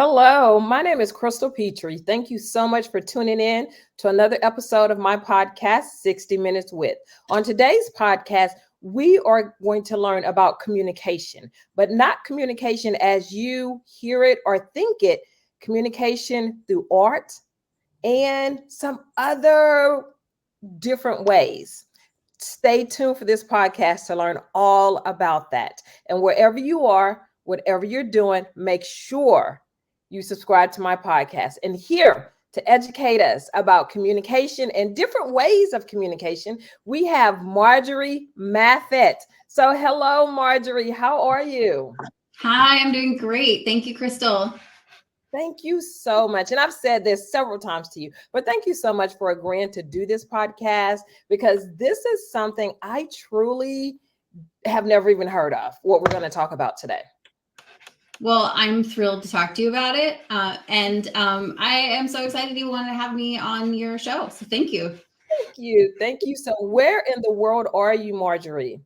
Hello, my name is Crystal Petrie. Thank you so much for tuning in to another episode of my podcast, 60 Minutes With. On today's podcast, we are going to learn about communication, but not communication as you hear it or think it, communication through art and some other different ways. Stay tuned for this podcast to learn all about that. And wherever you are, whatever you're doing, make sure you subscribe to my podcast. And here to educate us about communication and different ways of communication, we have Marjorie Maffett. So hello, Marjorie. How are you? Hi, I'm doing great. Thank you, Crystal. Thank you so much. And I've said this several times to you, but thank you so much for agreeing to do this podcast, because this is something I truly have never even heard of, what we're going to talk about today. Well, I'm thrilled to talk to you about it. And I am so excited you want to have me on your show. So thank you. Thank you. Thank you. So where in the world are you, Marjorie?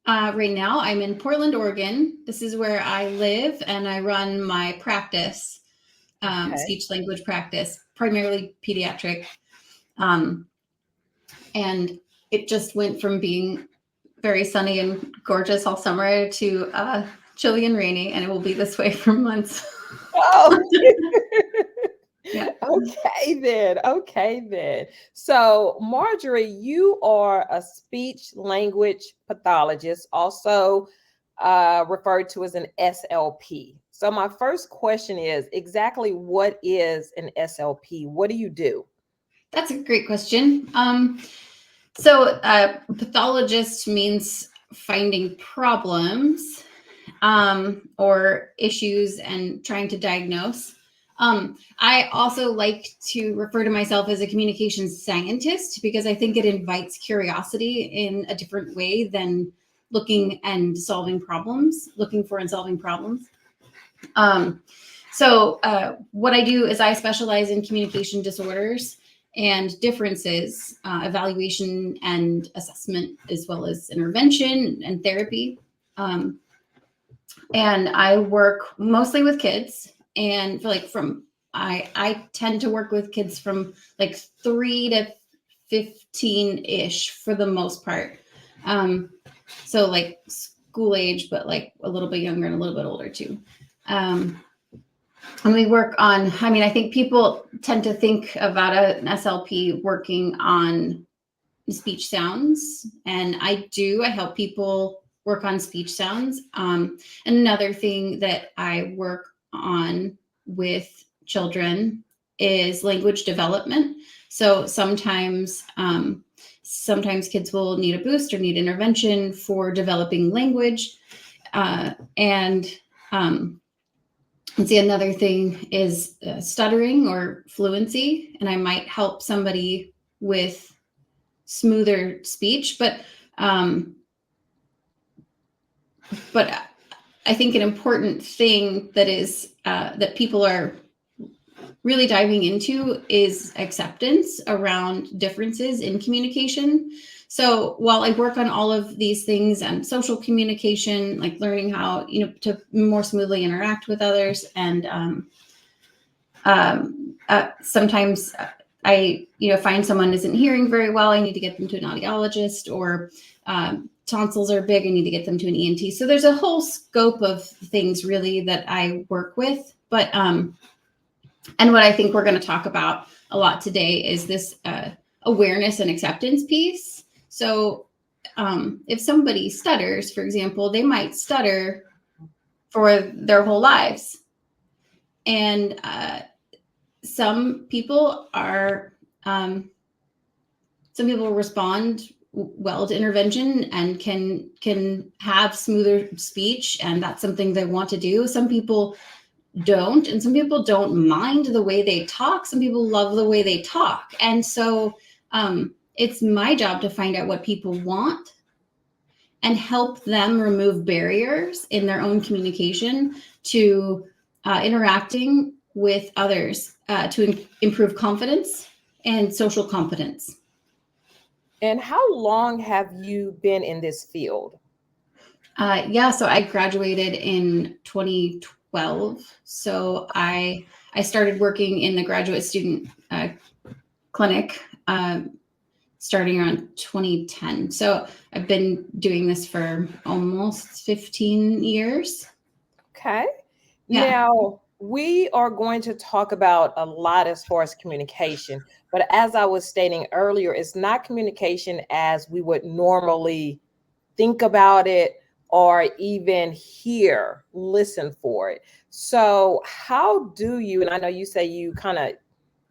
Right now, I'm in Portland, Oregon. This is where I live, and I run my practice, speech language practice, primarily pediatric. And it just went from being very sunny and gorgeous all summer to chilly and rainy, and it will be this way for months. Oh, yeah. Okay then. So, Marjorie, you are a speech language pathologist, also referred to as an SLP. So, my first question is exactly what is an SLP? What do you do? That's a great question. So pathologist means finding problems or issues and trying to diagnose. I also like to refer to myself as a communications scientist because I think it invites curiosity in a different way than looking for and solving problems. So what I do is I specialize in communication disorders and differences, evaluation and assessment, as well as intervention and therapy. And I work mostly with kids, and I tend to work with kids from like 3 to 15-ish for the most part. So like school age, but like a little bit younger and a little bit older too. And we work on, I think people tend to think about an SLP working on speech sounds, and I help people work on speech sounds. And another thing that I work on with children is language development. So sometimes kids will need a boost or need intervention for developing language. Let's see, another thing is stuttering or fluency, and I might help somebody with smoother speech, but I think an important thing that is that people are really diving into is acceptance around differences in communication. So while I work on all of these things and social communication, like learning how, to more smoothly interact with others, and sometimes I, find someone isn't hearing very well, I need to get them to an audiologist, or tonsils are big, I need to get them to an ENT. So there's a whole scope of things really that I work with. But and what I think we're going to talk about a lot today is this awareness and acceptance piece. So if somebody stutters, for example, they might stutter for their whole lives. And some people respond well to intervention and can have smoother speech, and that's something they want to do. Some people don't, and some people don't mind the way they talk. Some people love the way they talk. And so it's my job to find out what people want and help them remove barriers in their own communication to interacting with others to improve confidence and social competence. And how long have you been in this field? So I graduated in 2012. 2012. So I started working in the graduate student clinic starting around 2010. So I've been doing this for almost 15 years. Okay. Yeah. Now, we are going to talk about a lot as far as communication, but as I was stating earlier, it's not communication as we would normally think about it or even listen for it. So how do you, and I know you say you kind of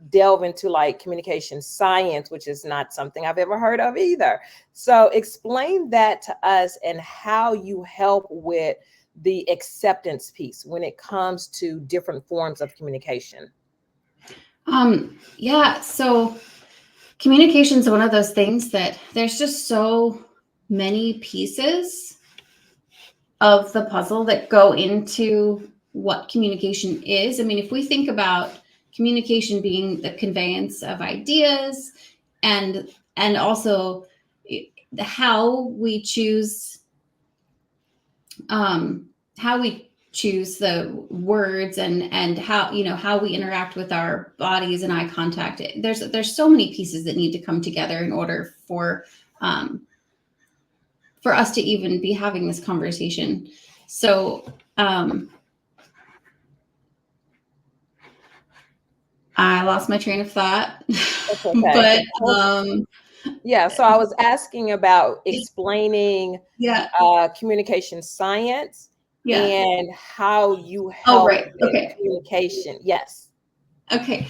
delve into like communication science, which is not something I've ever heard of either. So explain that to us and how you help with the acceptance piece when it comes to different forms of communication. Yeah, so communication is one of those things that there's just so many pieces of the puzzle that go into what communication is. I mean, if we think about communication being the conveyance of ideas and also how we choose the words and how we interact with our bodies and eye contact. There's so many pieces that need to come together in order for us to even be having this conversation. So I lost my train of thought. Okay. But yeah, so I was asking about explaining communication science and how you help with communication. Yes. Okay.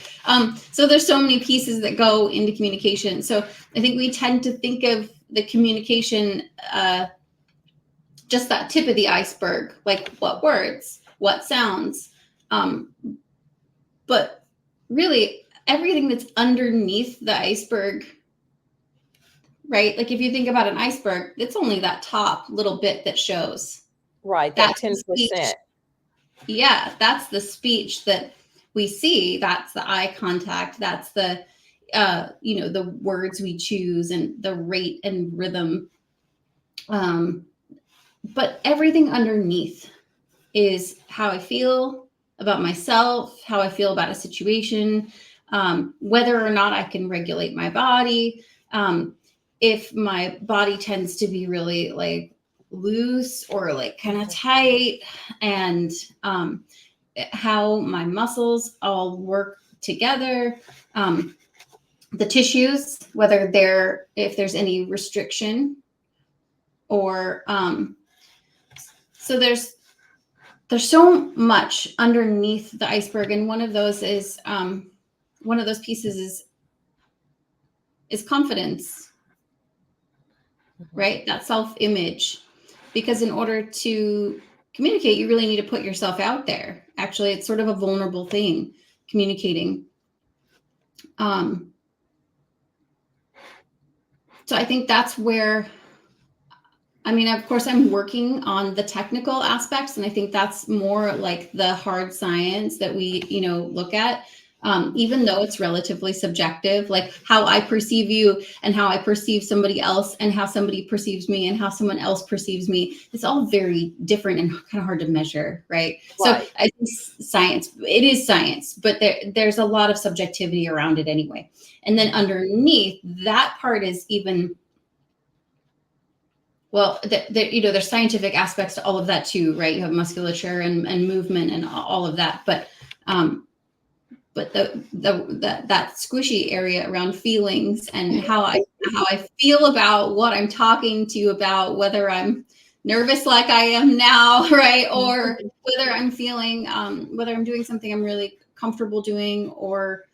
So there's so many pieces that go into communication. So I think we tend to think of the communication just that tip of the iceberg, like what words, what sounds, but really everything that's underneath the iceberg, right? Like if you think about an iceberg, it's only that top little bit that shows. Right, that 10%. Yeah, that's the speech that we see. That's the eye contact. That's the the words we choose and the rate and rhythm. But everything underneath is how I feel about myself, how I feel about a situation, whether or not I can regulate my body. If my body tends to be really like loose or like kind of tight, and how my muscles all work together, the tissues, if there's any restriction, or so there's so much underneath the iceberg, and one of those pieces is confidence, right? That self-image, because in order to communicate, you really need to put yourself out there. Actually, it's sort of a vulnerable thing, communicating. So I think that's where, I mean, of course, I'm working on the technical aspects, and I think that's more like the hard science that we, look at, even though it's relatively subjective, like how I perceive you and how I perceive somebody else and how somebody perceives me and how someone else perceives me. It's all very different and kind of hard to measure, right? So I think it is science, but there's a lot of subjectivity around it anyway. And then underneath that part is even, well, there's scientific aspects to all of that too, right? You have musculature and movement and all of that, but that squishy area around feelings and how I feel about what I'm talking to you about, whether I'm nervous like I am now, right? Or whether I'm feeling, whether I'm doing something I'm really comfortable doing, or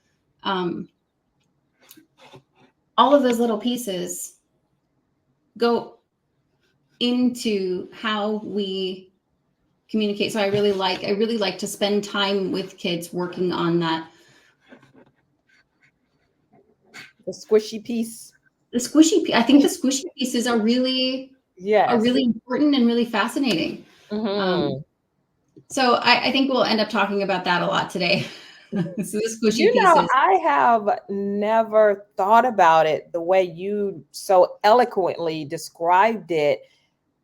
all of those little pieces go into how we communicate. So I really like to spend time with kids working on that. The squishy piece. I think the squishy pieces are really important and really fascinating. So I think we'll end up talking about that a lot today. So the squishy pieces. I have never thought about it the way you so eloquently described it.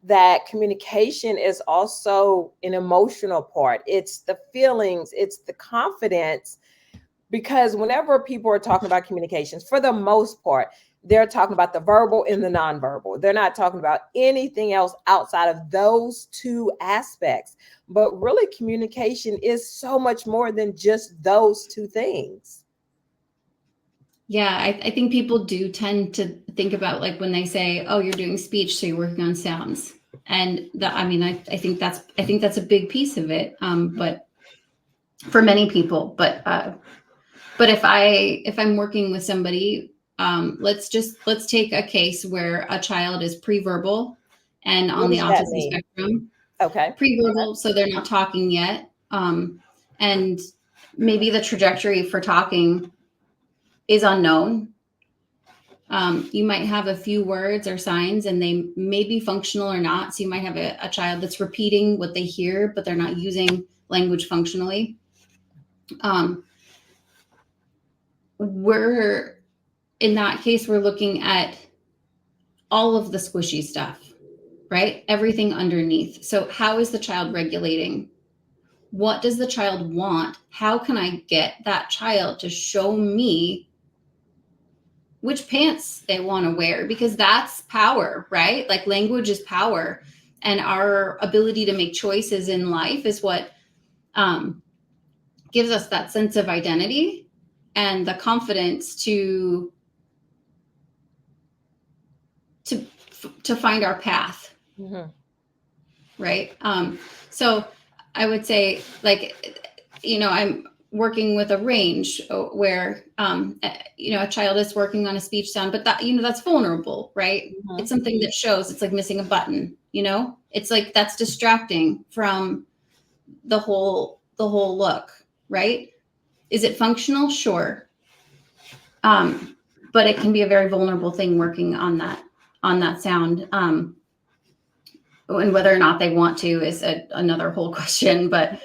that communication is also an emotional part. It's the feelings, it's the confidence, because whenever people are talking about communications, for the most part, they're talking about the verbal and the nonverbal. They're not talking about anything else outside of those two aspects. But really, communication is so much more than just those two things. Yeah, I think people do tend to think about, like, when they say, "Oh, you're doing speech, so you're working on sounds," and I think that's a big piece of it. But for many people, but if I'm working with somebody, let's take a case where a child is pre-verbal and on What the does that autism mean? spectrum. Okay. Pre-verbal, so they're not talking yet, and maybe the trajectory for talking is unknown. You might have a few words or signs, and they may be functional or not. So you might have a child that's repeating what they hear, but they're not using language functionally. We're in that case, we're looking at all of the squishy stuff, right? Everything underneath. So how is the child regulating? What does the child want? How can I get that child to show me which pants they want to wear? Because that's power, right? Like, language is power, and our ability to make choices in life is what gives us that sense of identity and the confidence to find our path. Mm-hmm. Right. So I would say, like, I'm working with a range where, a child is working on a speech sound, but that's vulnerable, right? Mm-hmm. It's something that shows. It's like missing a button, it's like, that's distracting from the whole look, right? Is it functional? Sure. But it can be a very vulnerable thing working on that sound. And whether or not they want to is another whole question. But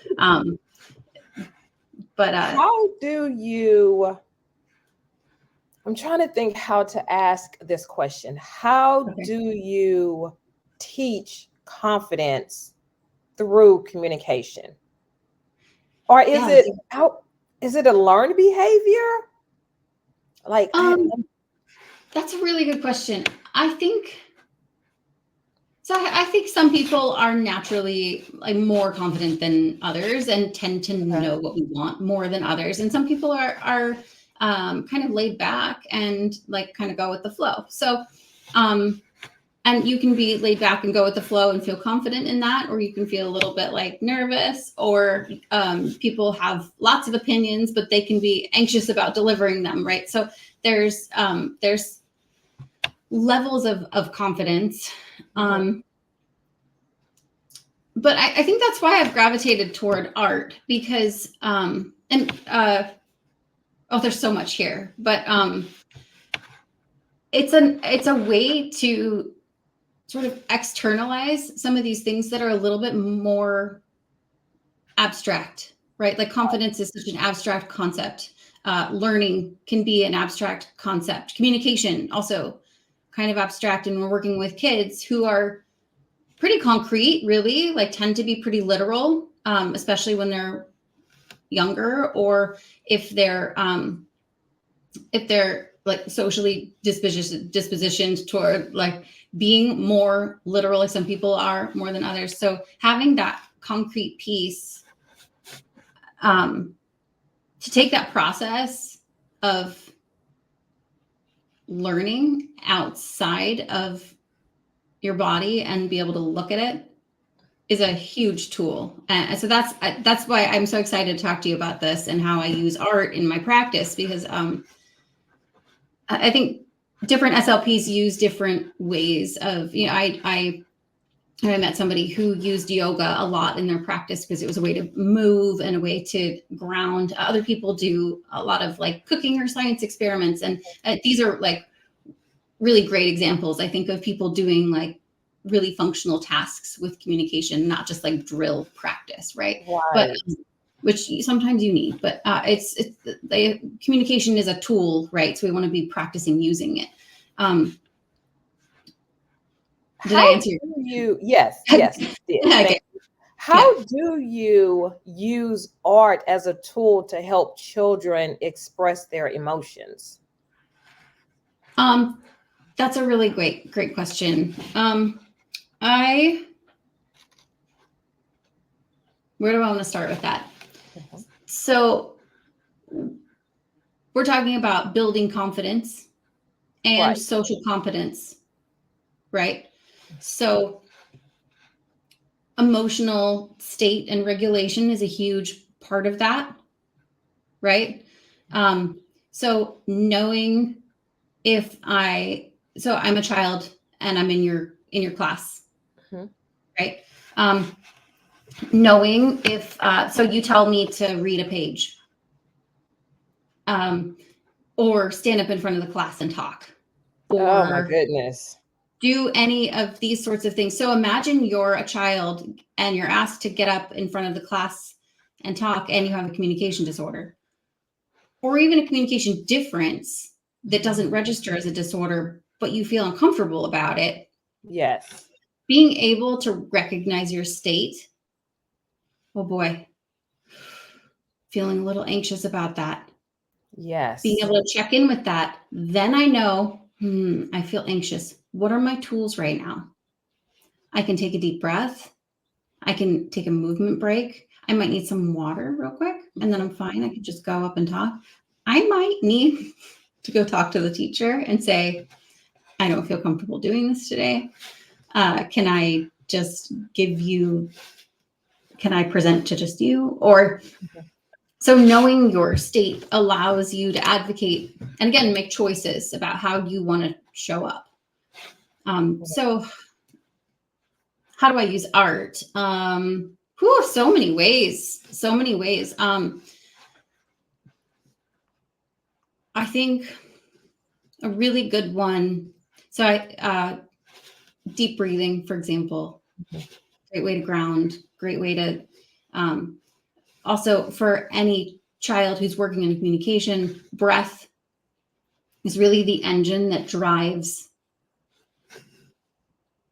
how do you? I'm trying to think how to ask this question. How do you teach confidence through communication? Or is it a learned behavior? Like, that's a really good question. I think some people are naturally, like, more confident than others and tend to know what we want more than others. And some people are kind of laid back and, like, kind of go with the flow. So, and you can be laid back and go with the flow and feel confident in that, or you can feel a little bit, like, nervous, or people have lots of opinions, but they can be anxious about delivering them, right? So there's levels of confidence. But I think that's why I've gravitated toward art, because there's so much here, but it's a way to sort of externalize some of these things that are a little bit more abstract, right? Like, confidence is such an abstract concept. Learning can be an abstract concept. Communication also kind of abstract. And we're working with kids who are pretty concrete, really, like, tend to be pretty literal, especially when they're younger, or if they're like socially dispositioned toward, like, being more literal, like some people are more than others. So having that concrete piece, to take that process of learning outside of your body and be able to look at it is a huge tool. And so that's why I'm so excited to talk to you about this and how I use art in my practice, because I think different SLPs use different ways of, I met somebody who used yoga a lot in their practice because it was a way to move and a way to ground. Other people do a lot of, like, cooking or science experiments. And these are, like, really great examples, I think, of people doing, like, really functional tasks with communication, not just, like, drill practice, right? But which sometimes you need, but communication is a tool, right? So we want to be practicing using it. Did I answer you? Yes, yes, you did. Okay. How do you use art as a tool to help children express their emotions? That's a really great question. Where do I want to start with that? So we're talking about building confidence and Right. social competence, right? So emotional state and regulation is a huge part of that, right? So knowing so I'm a child and I'm in your class, right? Knowing if so you tell me to read a page, or stand up in front of the class and talk, Oh my or goodness. do any of these sorts of things. So imagine you're a child and you're asked to get up in front of the class and talk, and you have a communication disorder, or even a communication difference that doesn't register as a disorder, but you feel uncomfortable about it. Yes. Being able to recognize your state. Oh boy. Feeling a little anxious about that. Yes. Being able to check in with that. Then I know, I feel anxious. What are my tools right now? I can take a deep breath. I can take a movement break. I might need some water real quick, and then I'm fine. I can just go up and talk. I might need to go talk to the teacher and say, I don't feel comfortable doing this today. Can I present to just you? Or so knowing your state allows you to advocate and again, make choices about how you want to show up. So how do I use art? So many ways. I think a really good one. So deep breathing, for example, great way to ground, great way to, also for any child who's working in communication, breath is really the engine that drives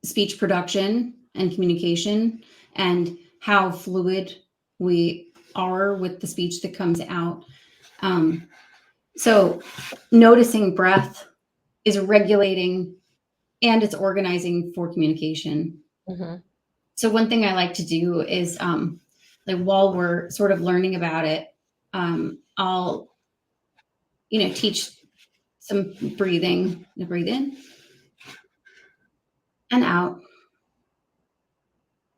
speech production and communication, and how fluid we are with the speech that comes out. So noticing breath is regulating and it's organizing for communication. So one thing I like to do is like while we're sort of learning about it, I'll teach some breathing. Breathe in and out.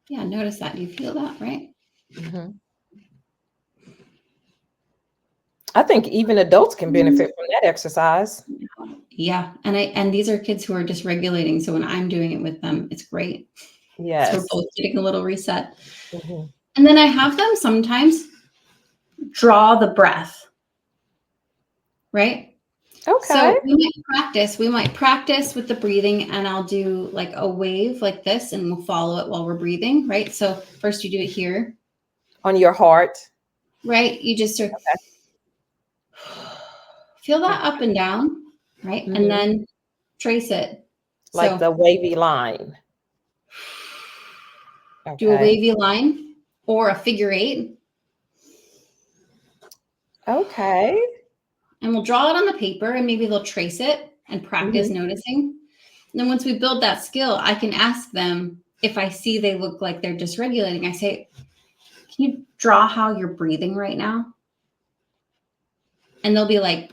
Yeah, notice that. Do you feel that, right? I think even adults can benefit from that exercise. Yeah, and these are kids who are dysregulating. So when I'm doing it with them, it's great. Yes. So we're both getting a little reset. And then I have them sometimes draw the breath, right? Okay. So we might practice with the breathing, and I'll do like a wave like this, and we'll follow it while we're breathing, right? So first you do it here. On your heart. Right? You just sort of feel that up and down, right? And then trace it. Like the wavy line. Okay. Do a wavy line or a figure 8. Okay. And we'll draw it on the paper, and maybe they'll trace it and practice noticing. And then once we build that skill, I can ask them if I see they look like they're dysregulating. I say, can you draw how you're breathing right now? And they'll be like,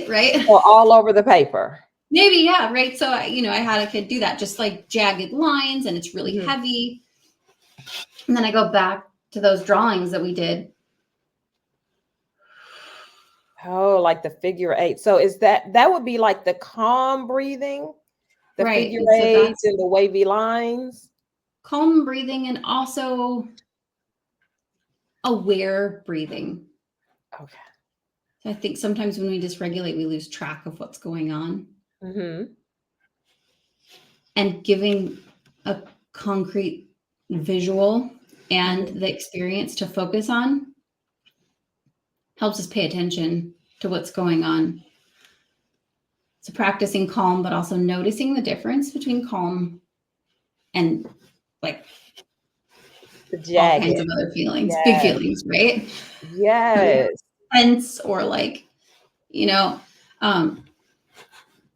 right? Or all over the paper. Maybe, yeah, right. So, I had a kid do that, just like jagged lines, and it's really heavy. And then I go back to those drawings that we did. Oh, like the figure 8. So is that would be like the calm breathing, the figure 8 and the wavy lines? Calm breathing and also aware breathing. Okay. So I think sometimes when we dysregulate, we lose track of what's going on. And giving a concrete visual and the experience to focus on helps us pay attention to what's going on. So practicing calm, but also noticing the difference between calm and like The all kinds jagged. of other feelings, big Yes. feelings, right? Yes. Tense or like, you know,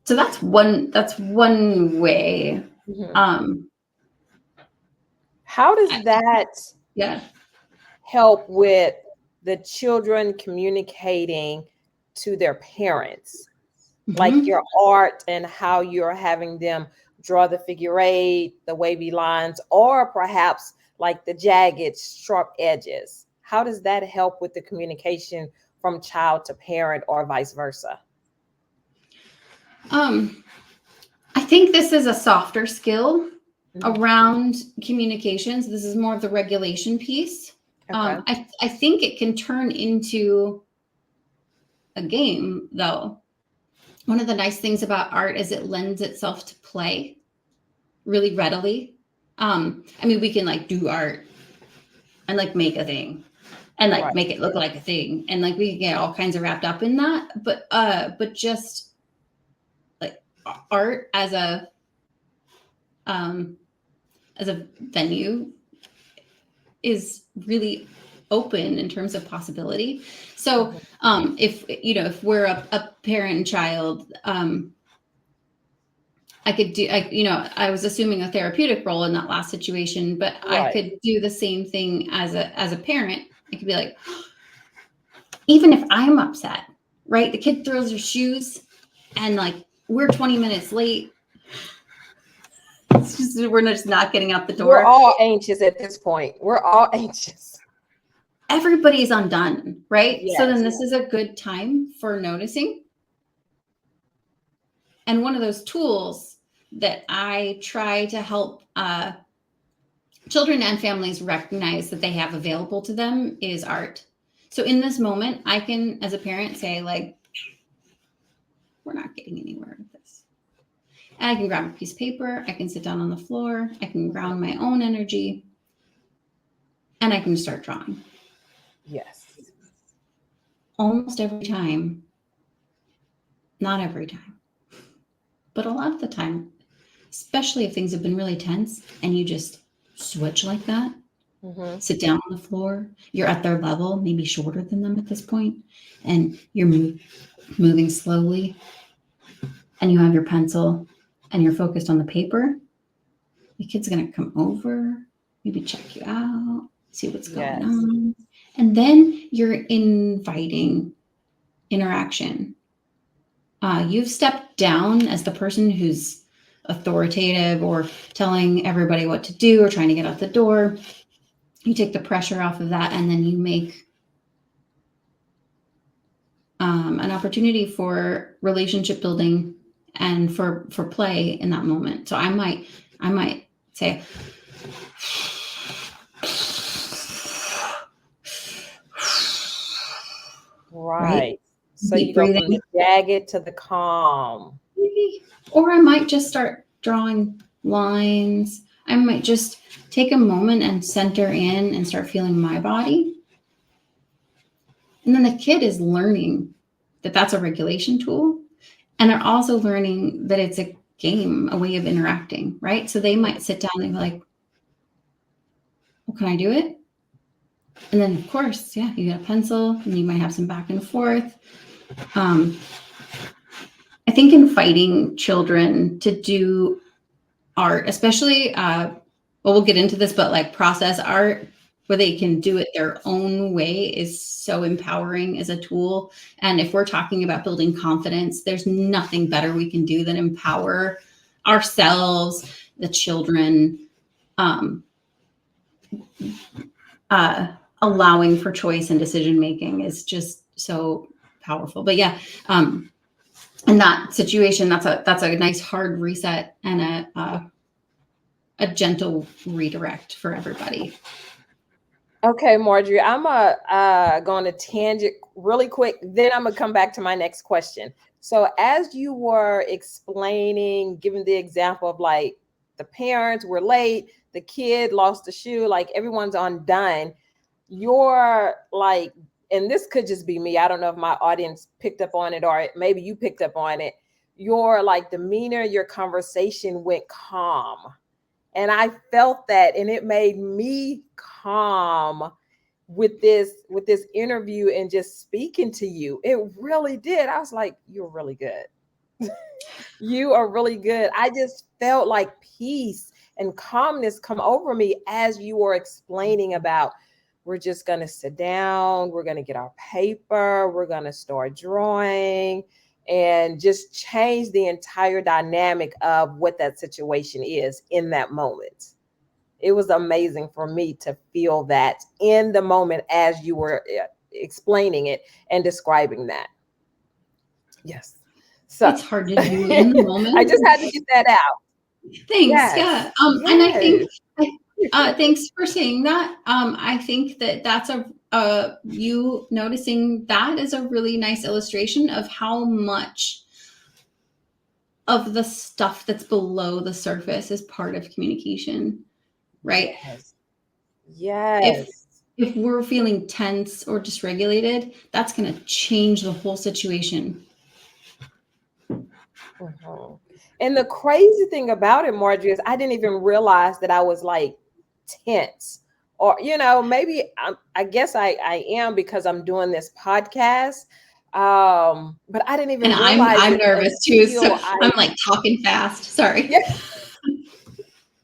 so that's one way. Mhm. How does that Yeah. help with the children communicating to their parents? Like Mhm. your art and how you're having them draw the figure eight, the wavy lines, or perhaps like the jagged, sharp edges. How does that help with the communication from child to parent or vice versa? I think this is a softer skill Mhm. around communications. This is more of the regulation piece. Okay. I think it can turn into a game, though. One of the nice things about art is it lends itself to play really readily. I mean, we can like do art and like make a thing and like Right. make it look like a thing, and like we can get all kinds of wrapped up in that. But just like art um, as a venue is really open in terms of possibility. So Mhm. if we're a parent and child, I could do, I was assuming a therapeutic role in that last situation, but I Right. could do the same thing as a parent. I could be like, even if I'm upset, right? The kid throws their shoes and like we're 20 minutes late. It's just, we're just not getting out the We're door. all anxious at this point. We're all anxious. Everybody's undone, right? So then Yes. this is a good time for noticing. And one of those tools that I try to help children and families recognize that they have available to them is art. So in this moment, I can, as a parent, say, like, we're not getting anywhere with this. And I can grab a piece of paper, I can sit down on the floor, I can ground my own energy, and I can start drawing. Yes. Almost every time, not every time, but a lot of the time, especially if things have been really tense and you just switch like that, Mm-hmm. sit down on the floor, you're at their level, maybe shorter than them at this point, and you're moving slowly, and you have your pencil and you're focused on the paper, the kid's going to come over, maybe check you out, see what's going Yes. on. And then you're inviting interaction. You've stepped down as the person who's authoritative or telling everybody what to do or trying to get out the door. You take the pressure off of that, and then you make an opportunity for relationship building and for play in that moment. So I might say, right, Right. So deep you go from the breathing, jagged to the calm. maybe. Or I might just start drawing lines. I might just take a moment and center in and start feeling my body. And then the kid is learning that that's a regulation tool. And they're also learning that it's a game, a way of interacting, right? So they might sit down and be like, well, can I do it? And then, of course, yeah, you get a pencil and you might have some back and forth. I think inviting children to do art, especially, well, we'll get into this, but like process art where they can do it their own way is so empowering as a tool. And if we're talking about building confidence, there's nothing better we can do than empower ourselves, the children, allowing for choice and decision making is just so powerful. But yeah, in that situation, that's a nice hard reset and a gentle redirect for everybody. Okay, Marjorie, I'm going to tangent really quick. Then I'm gonna come back to my next question. So as you were explaining, giving the example of like the parents were late, the kid lost the shoe, like everyone's undone. You're like, and this could just be me. I don't know if my audience picked up on it or maybe you picked up on it. your like demeanor, your conversation went calm. And I felt that, and it made me calm with this interview and just speaking to you. It really did. I was like, you're really good. You are really good. I just felt like peace and calmness come over me as you were explaining about, we're just going to sit down, we're going to get our paper, we're going to start drawing, and just change the entire dynamic of what that situation is in that moment. It was amazing for me to feel that in the moment as you were explaining it and describing that. Yes. So it's hard to do in the moment. I just had to get that out. Thanks. Yes. Yeah. Yes. And I think, thanks for saying that. I think that that's you noticing that is a really nice illustration of how much of the stuff that's below the surface is part of communication, right? Yes. Yes. If we're feeling tense or dysregulated, that's going to change the whole situation. Mm-hmm. And the crazy thing about it, Marjorie, is I didn't even realize that I was like tense, or maybe I guess I am because I'm doing this podcast. But I didn't even And realize I'm it nervous too, so I'm like talking fast. Sorry. Yeah.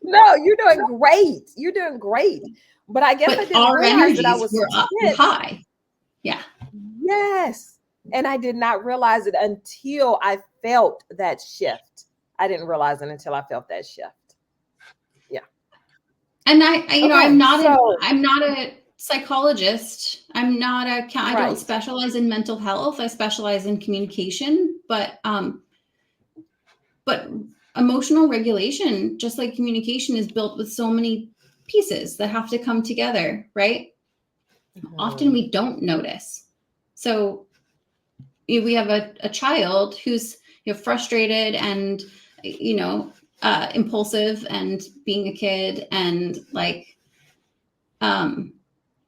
No, you're doing great. You're doing great. But I guess I didn't realize that I was were high. Yeah. Yes. And I did not realize it until I felt that shift. I didn't realize it until I felt that shift. Yeah. And I'm not a psychologist. I don't specialize in mental health. I specialize in communication, but emotional regulation, just like communication, is built with so many pieces that have to come together, right? Mm-hmm. Often we don't notice. So we have a child who's frustrated and impulsive and being a kid, and like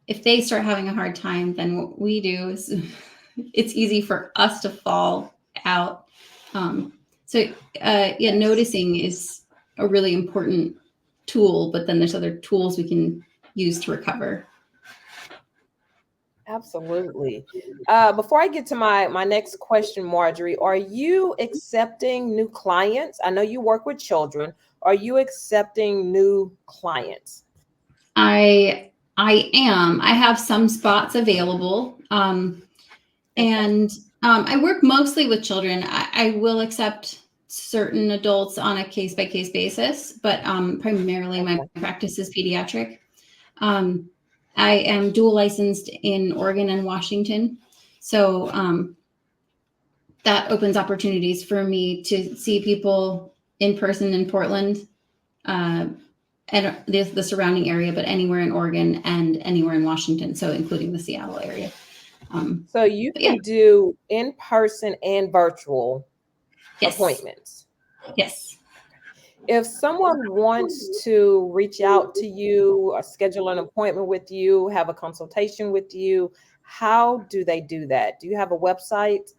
if they start having a hard time, then what we do is it's easy for us to fall out. Noticing is a really important tool, but then there's other tools we can use to recover. Absolutely. Before I get to my next question, Marjorie, are you accepting new clients? I know you work with children. Are you accepting new clients? I am. I have some spots available. And I work mostly with children. I will accept certain adults on a case-by-case basis, but primarily my practice is pediatric. I am dual licensed in Oregon and Washington. So that opens opportunities for me to see people in person in Portland and the surrounding area, but anywhere in Oregon and anywhere in Washington, so including the Seattle area. So you can do in-person and virtual appointments. Yes. If someone wants to reach out to you or schedule an appointment with you, have a consultation with you, how do they do that? Do you have a website?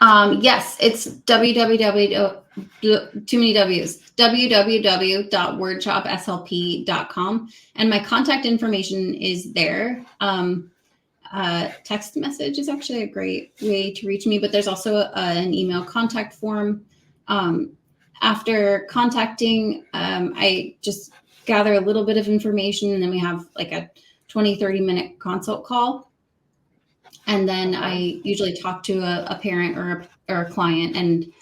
Yes, it's www.wordshopslp.com, and my contact information is there. Text message is actually a great way to reach me, but there's also an email contact form. After contacting, I just gather a little bit of information, and then we have like a 20-30 minute consult call. And then I usually talk to a parent or a client, and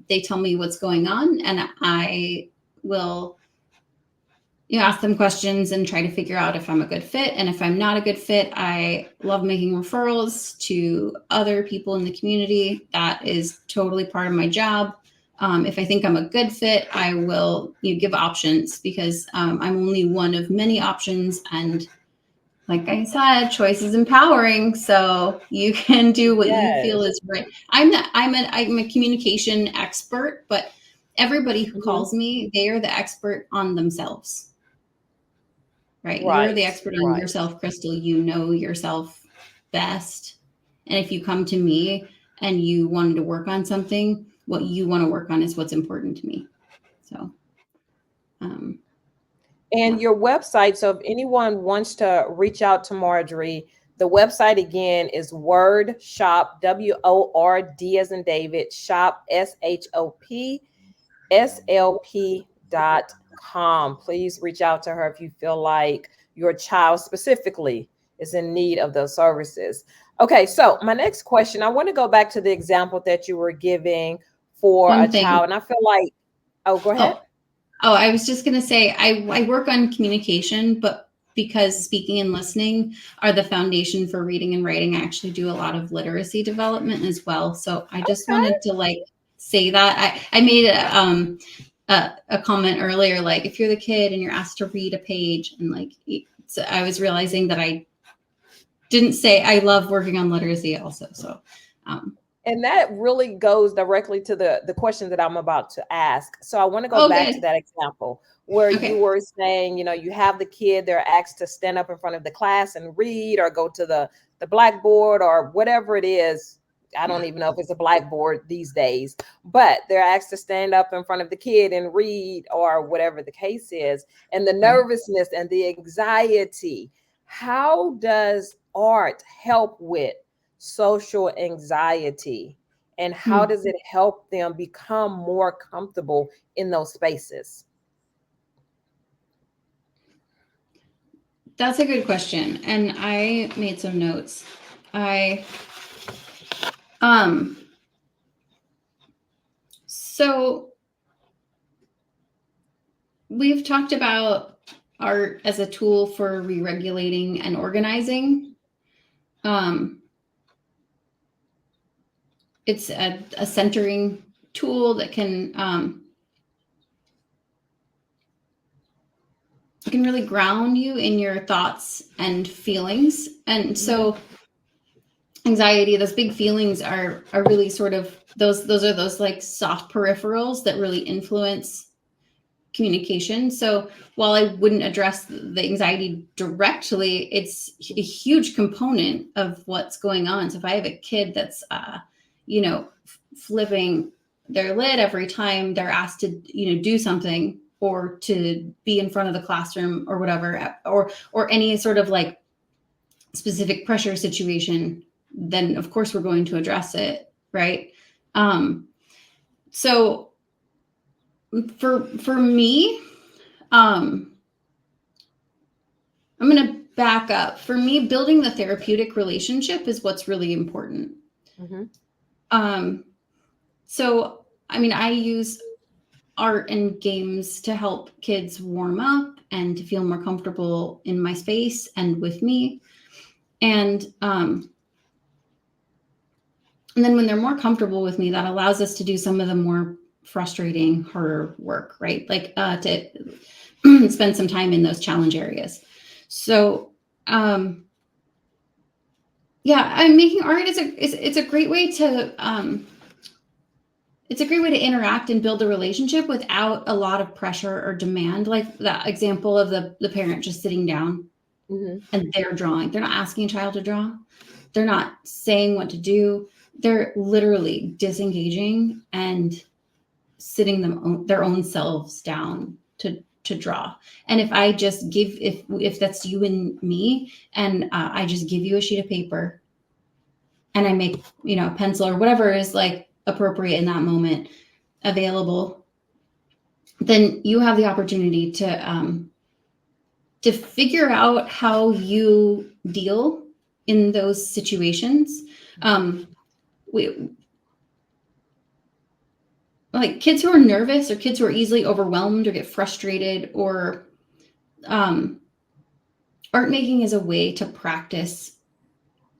they tell me what's going on, and I will ask them questions and try to figure out if I'm a good fit. And if I'm not a good fit, I love making referrals to other people in the community. That is totally part of my job. If I think I'm a good fit, I will give options, because I'm only one of many options. And like I said, choice is empowering. So you can do what you feel is right. I'm a communication expert, but everybody who calls me, they are the expert on themselves. Right? You're the expert on yourself, Crystal. You know yourself best. And if you come to me, and you wanted to work on something, what you want to work on is what's important to me. So, And yeah. your website. So if anyone wants to reach out to Marjorie, the website again is Word Shop, WORD as in David, shop, SHOPSLP.com. Please reach out to her if you feel like your child specifically is in need of those services. Okay, so my next question, I want to go back to the example that you were giving for a One thing. child. And I feel like, oh, go ahead. I was just going to say, I work on communication, but because speaking and listening are the foundation for reading and writing, I actually do a lot of literacy development as well. So I just wanted to like say that I made a comment earlier, like if you're the kid and you're asked to read a page, and like, so I was realizing that I didn't say I love working on literacy also. So, and that really goes directly to the question that I'm about to ask. So I want to go back to that example where you were saying, you know, you have the kid, they're asked to stand up in front of the class and read, or go to the blackboard or whatever it is. I don't even know if it's a blackboard these days, but they're asked to stand up in front of the kid and read, or whatever the case is. And the nervousness and the anxiety, how does art help with social anxiety, and how does it help them become more comfortable in those spaces? That's a good question. And I made some notes. So we've talked about art as a tool for re-regulating and organizing. It's a centering tool that can really ground you in your thoughts and feelings. And so anxiety, those big feelings are really sort of those are those like soft peripherals that really influence communication. So while I wouldn't address the anxiety directly, it's a huge component of what's going on. So if I have a kid that's flipping their lid every time they're asked to do something, or to be in front of the classroom or whatever, or any sort of like specific pressure situation, then of course we're going to address it, right? So for me, I'm going to back up. For me, building the therapeutic relationship is what's really important. So, I mean, I use art and games to help kids warm up and to feel more comfortable in my space and with me. And then when they're more comfortable with me, that allows us to do some of the more frustrating, harder work, right? Like to spend some time in those challenge areas. So, I'm making art it's a great way to it's a great way to interact and build a relationship without a lot of pressure or demand. Like that example of the parent just sitting down and they're drawing. They're not asking a child to draw. They're not saying what to do. They're literally disengaging and sitting their own selves down to draw. And if I just give, if that's you and me, and I just give you a sheet of paper and I make, a pencil or whatever is like appropriate in that moment available, then you have the opportunity to figure out how you deal in those situations. Like kids who are nervous, or kids who are easily overwhelmed or get frustrated, or art making is a way to practice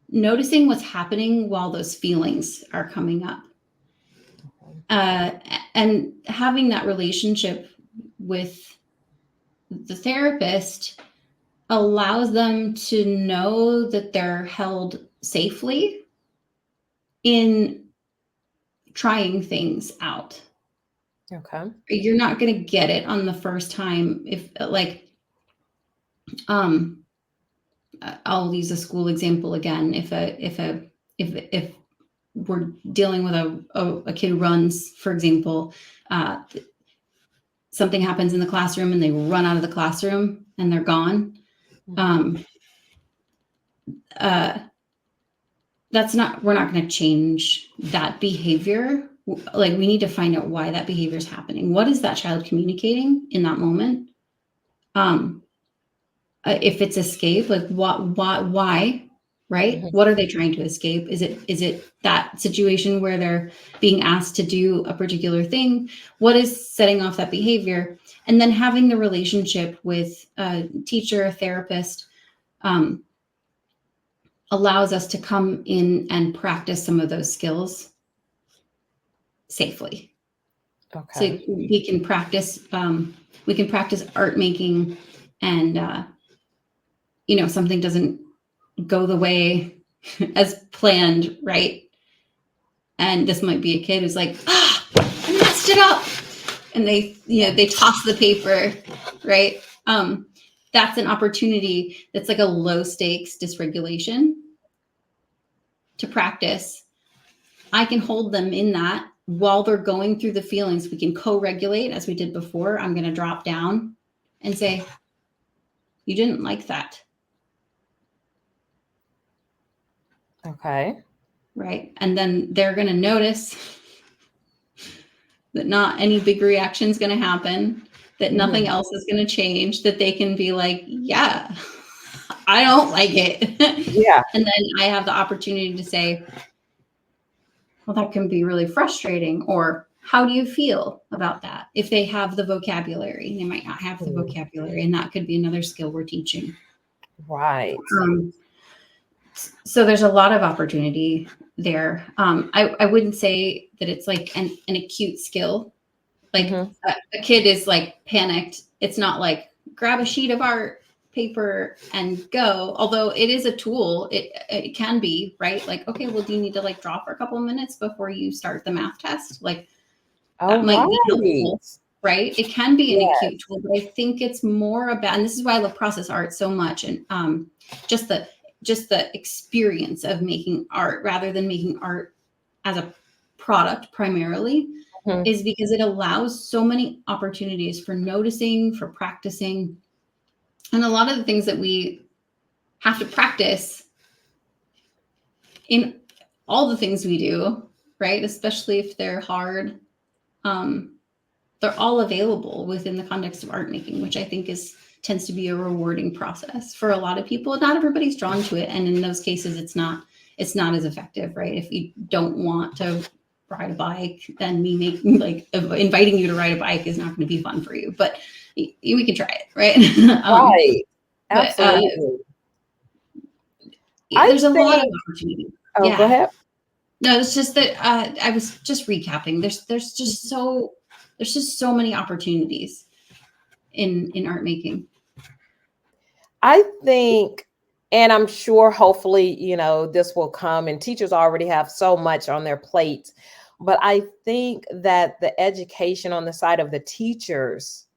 noticing what's happening while those feelings are coming up. And having that relationship with the therapist allows them to know that they're held safely in trying things out. Okay. You're not going to get it on the first time. If like, I'll use a school example again. If we're dealing with a kid who runs, for example, something happens in the classroom and they run out of the classroom and they're gone. We're not going to change that behavior. Like, we need to find out why that behavior is happening. What is that child communicating in that moment? If it's escape, like why, right? What are they trying to escape? Is it that situation where they're being asked to do a particular thing? What is setting off that behavior? And then having the relationship with a teacher, a therapist, allows us to come in and practice some of those skills safely. Okay. So we can practice art making, and something doesn't go the way as planned, right? And this might be a kid who's like, I messed it up, and they toss the paper, right? That's an opportunity. That's like a low stakes dysregulation to practice. I can hold them in that while they're going through the feelings. We can co-regulate as we did before. I'm going to drop down and say, you didn't like that. Okay. Right. And then they're going to notice that not any big reaction is going to happen, that nothing else is going to change, that they can be like, yeah, I don't like it. Yeah. And then I have the opportunity to say, well, that can be really frustrating. Or how do you feel about that? If they have the vocabulary, they might not have the vocabulary, and that could be another skill we're teaching. Right. So there's a lot of opportunity there. I wouldn't say that it's like an acute skill. Like a kid is like panicked. It's not like grab a sheet of art paper and go. Although it is a tool, it can be, right? Like, okay, well, do you need to like draw for a couple of minutes before you start the math test? Like, that might be helpful, right? It can be an acute tool, but I think it's more about, and this is why I love process art so much, and just the experience of making art rather than making art as a product primarily, is because it allows so many opportunities for noticing, for practicing. And a lot of the things that we have to practice in all the things we do, right? Especially if they're hard, they're all available within the context of art making, which I think tends to be a rewarding process for a lot of people. Not everybody's drawn to it. And in those cases, it's not as effective, right? If you don't want to ride a bike, then me making inviting you to ride a bike is not going to be fun for you, but we can try it, right? Right. Absolutely. There's a lot of opportunity. Oh, go ahead. No, it's just that I was just recapping. There's just so many opportunities in art making. I think, and I'm sure hopefully, this will come, and teachers already have so much on their plate, but I think that the education on the side of the teachers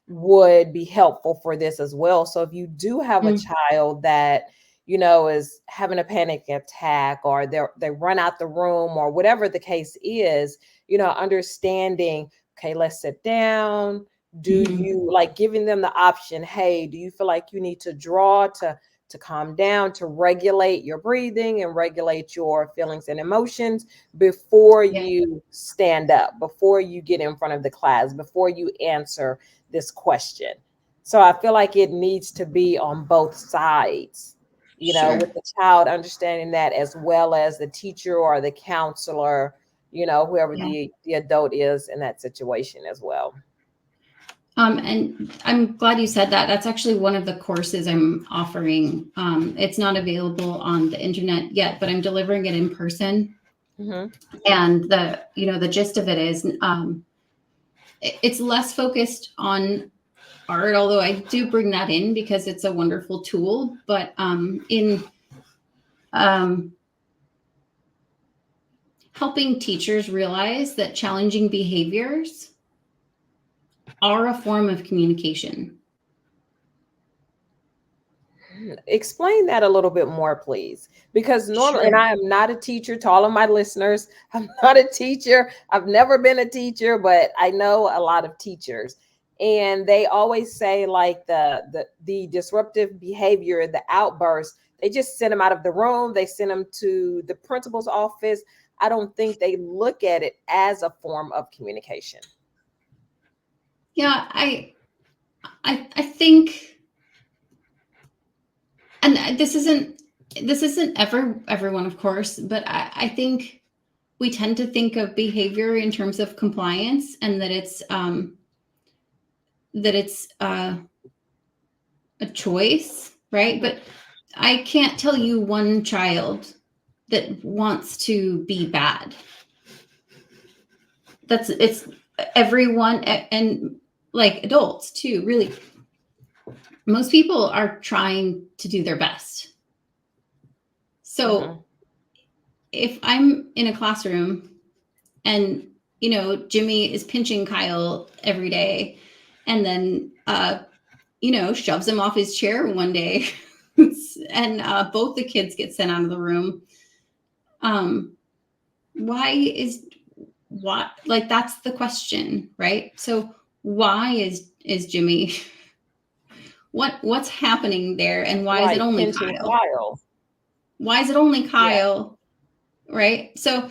would be helpful for this as well. So if you do have a child that, is having a panic attack, or they run out the room, or whatever the case is, understanding, okay, let's sit down. Do you like giving them the option? Hey, do you feel like you need to draw to calm down, to regulate your breathing and regulate your feelings and emotions before you stand up, before you get in front of the class, before you answer this question? So I feel like it needs to be on both sides, with the child understanding that, as well as the teacher or the counselor, whoever the adult is in that situation as well. And I'm glad you said that. That's actually one of the courses I'm offering. It's not available on the internet yet, but I'm delivering it in person. And the gist of it is, it's less focused on art, although I do bring that in because it's a wonderful tool. But in helping teachers realize that challenging behaviors are a form of communication. Explain that a little bit more, please. Because normally, and Sure. I am not a teacher, to all of my listeners, I'm not a teacher. I've never been a teacher, but I know a lot of teachers. And they always say like the disruptive behavior, the outburst, they just send them out of the room, they send them to the principal's office. I don't think they look at it as a form of communication. Yeah, I think, and this isn't everyone, of course, but I think we tend to think of behavior in terms of compliance, and that it's a choice, right? But I can't tell you one child that wants to be bad. It's everyone, and like adults too, really. Most people are trying to do their best. So if I'm in a classroom and, Jimmy is pinching Kyle every day, and then, shoves him off his chair one day, and both the kids get sent out of the room. Like, that's the question, right? So why is Jimmy, what's happening there, and why is it only Kyle? Why is it only Kyle? Yeah. Right? So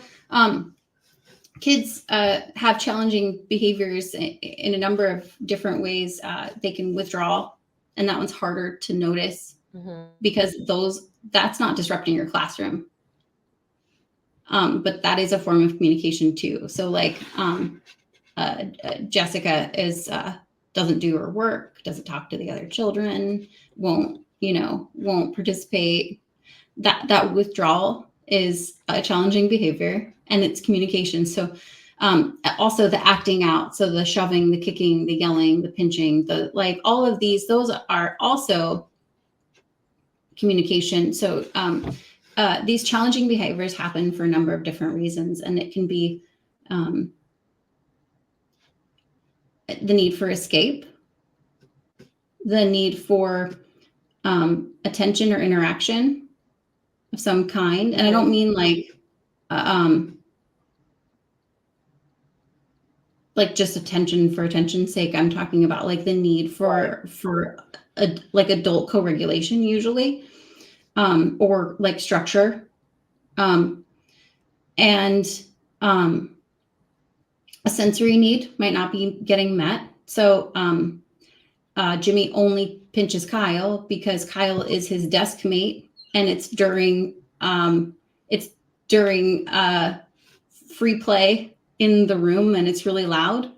kids have challenging behaviors in a number of different ways. They can withdraw, and that one's harder to notice because that's not disrupting your classroom. But that is a form of communication too. So like Jessica doesn't do her work, doesn't talk to the other children, won't participate. That withdrawal is a challenging behavior, and it's communication. So also the acting out, so the shoving, the kicking, the yelling, the pinching, all of those are also communication. So these challenging behaviors happen for a number of different reasons, and it can be the need for escape, the need for attention or interaction of some kind. And I don't mean like just attention for attention's sake. I'm talking about like the need for adult co-regulation usually, or like structure, and a sensory need might not be getting met. So Jimmy only pinches Kyle because Kyle is his desk mate, and it's during free play in the room, and it's really loud.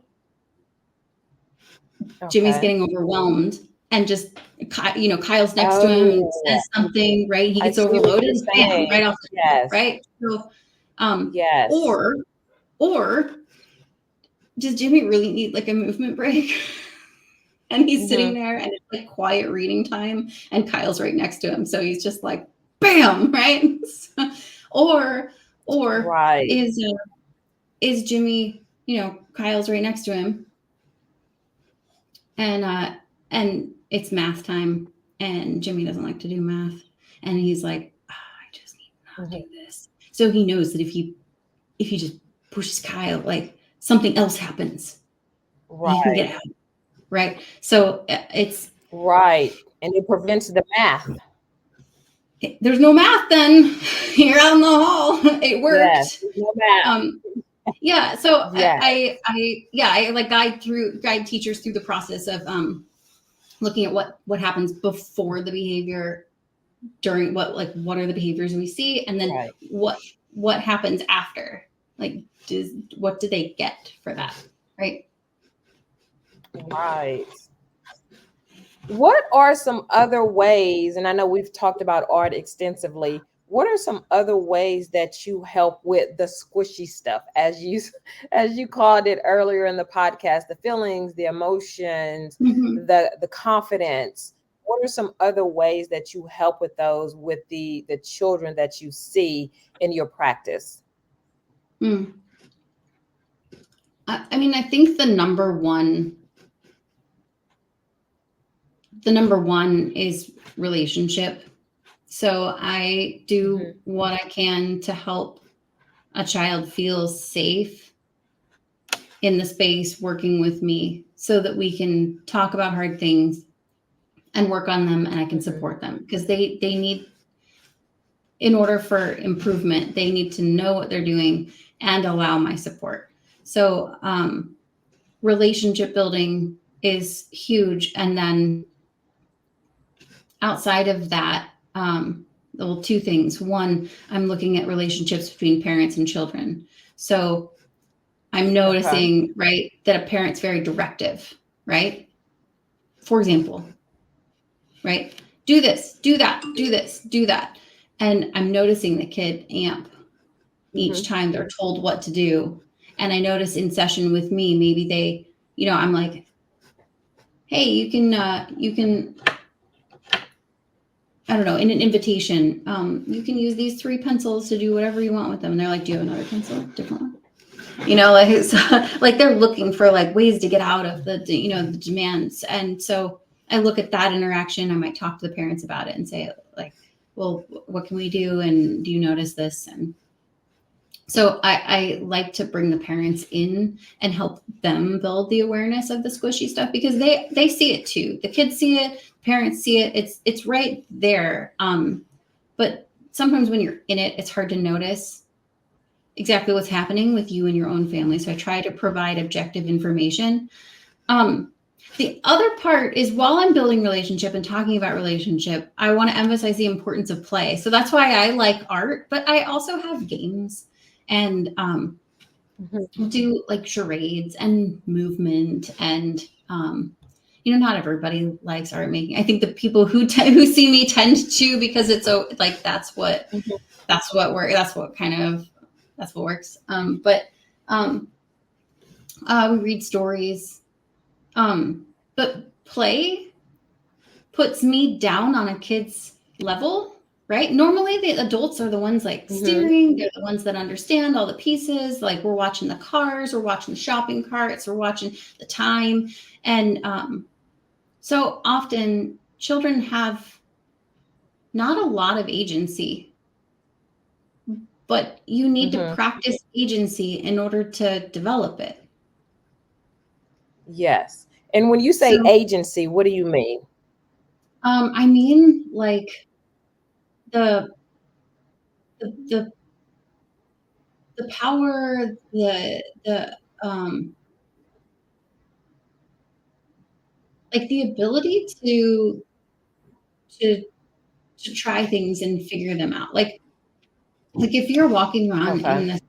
Okay. Jimmy's getting overwhelmed, and just Kyle's next to him and says something, right? He gets overloaded, bam, right off the top, right? So yes. Or does Jimmy really need like a movement break? And he's sitting there, and it's like quiet reading time, and Kyle's right next to him, so he's just like bam, right? or right. Is Jimmy, Kyle's right next to him, and it's math time, and Jimmy doesn't like to do math, and he's like, I just need to not do this. So he knows that if he just pushes Kyle, like something else happens. Right. He can get out. Right. So it's right. And it prevents the math. There's no math then. You're out in the hall. It worked. Yes, no math. Yeah. So yes. I guide teachers through the process of looking at what happens before the behavior, during what are the behaviors we see, and then right. what happens after. Like, what do they get for that? Right. Right. What are some other ways, and I know we've talked about art extensively, what are some other ways that you help with the squishy stuff, as you called it earlier in the podcast, the feelings, the emotions, the confidence? What are some other ways that you help with those with the children that you see in your practice? I mean, I think the number one the number one is relationship. So I do what I can to help a child feel safe in the space working with me so that we can talk about hard things and work on them, and I can support them, because they need, in order for improvement, they need to know what they're doing and allow my support. So relationship building is huge. And then outside of that, well, two things. One, I'm looking at relationships between parents and children. So I'm noticing, right, that a parent's very directive, right? For example, right? Do this, do that, do this, do that. And I'm noticing the kid amp each time they're told what to do. And I notice in session with me, maybe they, you know, I'm like, hey, you can, I don't know, in an invitation, you can use these 3 pencils to do whatever you want with them. And they're like, do you have another pencil? Different one? You know, like, it's, like they're looking for like ways to get out of the, you know, the demands. And so I look at that interaction. I might talk to the parents about it and say, like, well, what can we do? And do you notice this? And so I like to bring the parents in and help them build the awareness of the squishy stuff, because they see it too. The kids see it, parents see it. It's right there. But sometimes when you're in it, it's hard to notice exactly what's happening with you and your own family. So I try to provide objective information. The other part is, while I'm building relationship and talking about relationship, I want to emphasize the importance of play. So that's why I like art, but I also have games and do like charades and movement. And, you know, not everybody likes art making. I think the people who see me tend to, because it's so like, that's what works. But we read stories. But play puts me down on a kid's level, right? Normally the adults are the ones like steering. They're the ones that understand all the pieces. Like, we're watching the cars, we're watching the shopping carts, we're watching the time. And so often children have not a lot of agency, but you need to practice agency in order to develop it. Yes. And when you say agency, what do you mean? I mean, like the power, like the ability to try things and figure them out. Like if you're walking around in a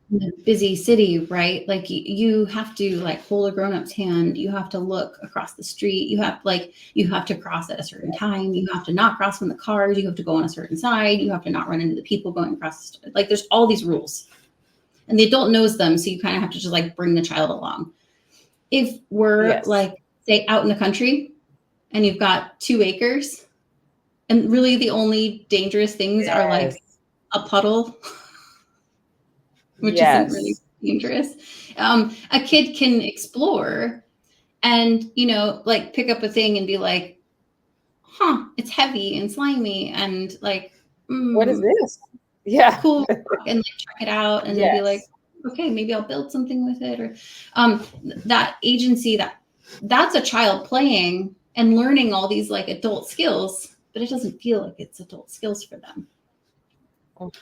busy city, right? Like you have to like hold a grown-up's hand. You have to look across the street. You have to cross at a certain time. You have to not cross from the cars. You have to go on a certain side. You have to not run into the people going across. Like, there's all these rules, and the adult knows them. So you kind of have to just like bring the child along. If we're like, say, out in the country and you've got 2 acres, and really the only dangerous things are like a puddle, which isn't really dangerous. A kid can explore and, you know, like pick up a thing and be like, it's heavy and slimy and like, what is this? Yeah. Cool. And like check it out and then be like, okay, maybe I'll build something with it. Or that agency, that's a child playing and learning all these like adult skills, but it doesn't feel like it's adult skills for them.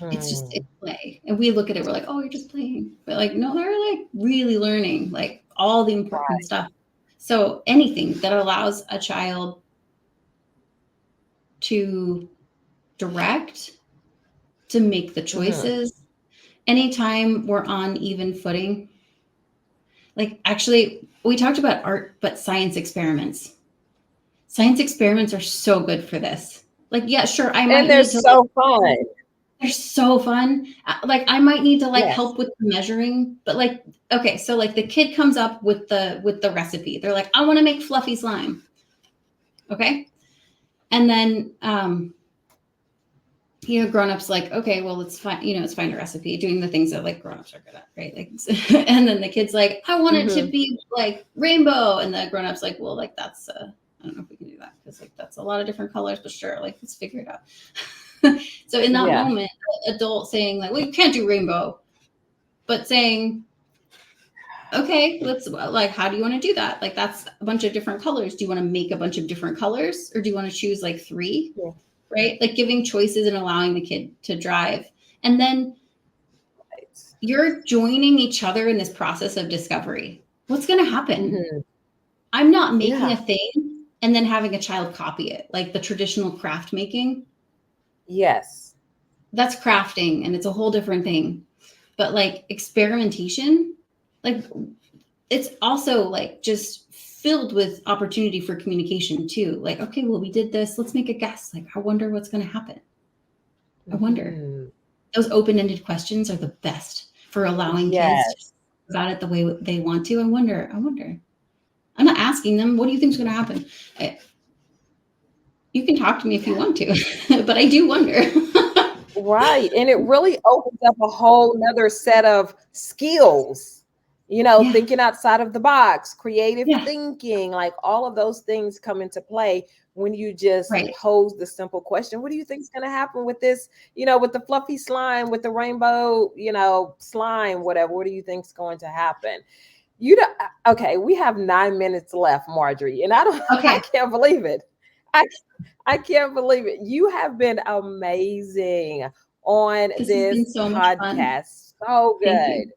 It's play. And we look at it, we're like, oh, you're just playing. But like, no, they're like really learning like all the important stuff. So anything that allows a child to direct, to make the choices, anytime we're on even footing. Like, actually, we talked about art, but science experiments. Science experiments are so good for this. Like, yeah, sure. And they're so fun. They're so fun. Like, I might need to like help with the measuring, but like, okay, so like the kid comes up with the recipe. They're like, I want to make fluffy slime. Okay. And then, you know, grown-ups like, okay, well, let's find a recipe, doing the things that like grown-ups are good at, right? Like, and then the kid's like, I want it to be like rainbow. And the grown-ups like, well, like that's I don't know if we can do that because like that's a lot of different colors, but sure, like let's figure it out. So in that moment, adult saying like, well, you can't do rainbow, but saying, okay, let's like, how do you want to do that? Like, that's a bunch of different colors. Do you want to make a bunch of different colors, or do you want to choose like 3? Yeah. Right? Like giving choices and allowing the kid to drive. And then you're joining each other in this process of discovery. What's going to happen? Mm-hmm. I'm not making a thing and then having a child copy it, like the traditional craft making. Yes. That's crafting, and it's a whole different thing. But like experimentation, like it's also like just filled with opportunity for communication too. Like, okay, well, we did this. Let's make a guess. Like, I wonder what's going to happen. I wonder. Those open-ended questions are the best for allowing kids to talk about it the way they want to. I wonder. I'm not asking them, what do you think is going to happen? You can talk to me if you want to, but I do wonder. Right. And it really opens up a whole nother set of skills, thinking outside of the box, creative thinking, like all of those things come into play when you just pose the simple question, what do you think is going to happen with this, with the fluffy slime, with the rainbow, slime, whatever, what do you think is going to happen? Okay, we have 9 minutes left, Marjorie, and I can't believe it. I can't believe it. You have been amazing on this podcast. So good.